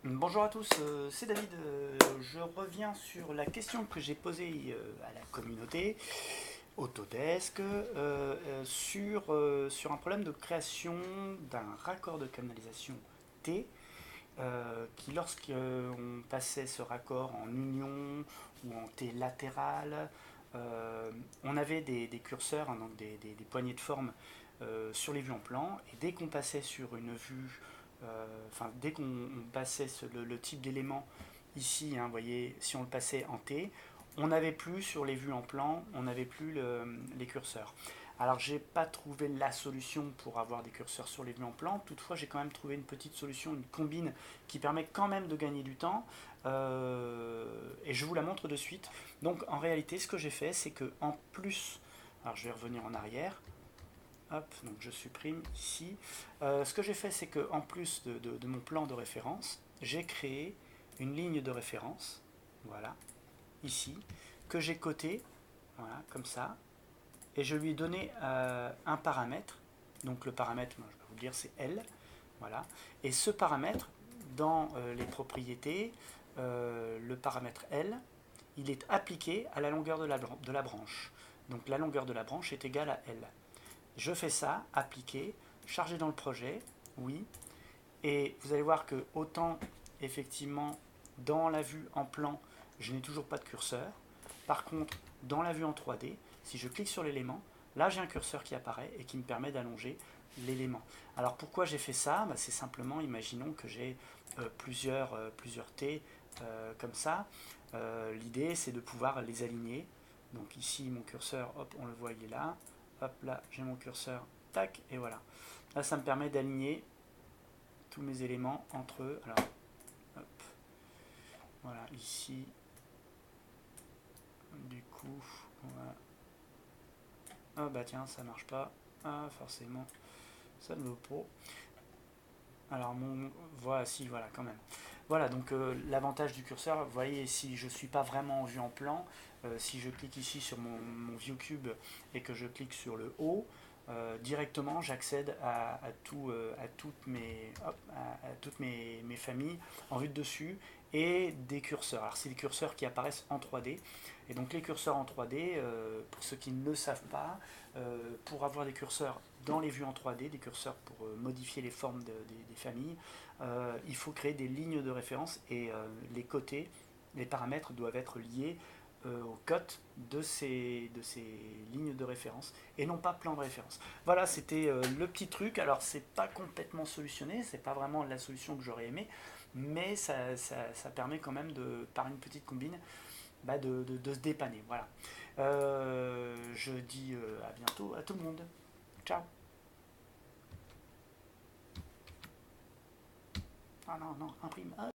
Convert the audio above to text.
Bonjour à tous, c'est David. Je reviens sur la question que j'ai posée à la communauté Autodesk sur un problème de création d'un raccord de canalisation T qui, lorsqu'on passait ce raccord en union ou en T latéral, on avait des curseurs, hein, donc des poignées de forme sur les vues en plan, et dès qu'on passait sur une vue, dès qu'on passait le type d'élément ici, hein, vous voyez, si on le passait en T, on n'avait plus sur les vues en plan, on n'avait plus les curseurs. Alors j'ai pas trouvé la solution pour avoir des curseurs sur les vues en plan, toutefois j'ai quand même trouvé une petite solution, une combine qui permet quand même de gagner du temps, et je vous la montre de suite. Donc en réalité ce que j'ai fait c'est que en plus, alors je vais revenir en arrière, hop, donc je supprime ici. Ce que j'ai fait, c'est que en plus de mon plan de référence, j'ai créé une ligne de référence, voilà, ici, que j'ai cotée, voilà, comme ça, et je lui ai donné un paramètre. Donc le paramètre, je vais vous le dire, c'est L, voilà. Et ce paramètre, dans les propriétés, le paramètre L, il est appliqué à la longueur de la branche. Donc la longueur de la branche est égale à L. Je fais ça, appliquer, charger dans le projet, oui. Et vous allez voir que autant effectivement dans la vue en plan, je n'ai toujours pas de curseur. Par contre, dans la vue en 3D, si je clique sur l'élément, là j'ai un curseur qui apparaît et qui me permet d'allonger l'élément. Alors pourquoi j'ai fait ça? C'est simplement, imaginons que j'ai plusieurs T comme ça. L'idée c'est de pouvoir les aligner. Donc ici mon curseur, hop, on le voit, il est là. Hop, là j'ai mon curseur, tac, et voilà. Là ça me permet d'aligner tous mes éléments entre eux. Alors, hop, voilà, ici, du coup, on va... Ah bah tiens, ça marche pas. Ah, forcément, ça ne vaut pas. Alors, voilà, si, voilà, quand même. Voilà, donc l'avantage du curseur, vous voyez, si je ne suis pas vraiment en vue en plan, si je clique ici sur mon view cube et que je clique sur le haut, directement j'accède à toutes mes familles en vue de dessus et des curseurs. Alors c'est des curseurs qui apparaissent en 3D. Et donc les curseurs en 3D, pour ceux qui ne le savent pas, pour avoir des curseurs dans les vues en 3D, des curseurs pour modifier les formes des familles, il faut créer des lignes de référence et les côtés, les paramètres doivent être liés aux cotes de ces lignes de référence et non pas plan de référence. Voilà, c'était le petit truc. Alors c'est pas complètement solutionné, c'est pas vraiment la solution que j'aurais aimé, mais ça permet quand même par une petite combine, de se dépanner. Voilà. Je dis à bientôt à tout le monde. Ciao. Ah non, non, imprime. Ah.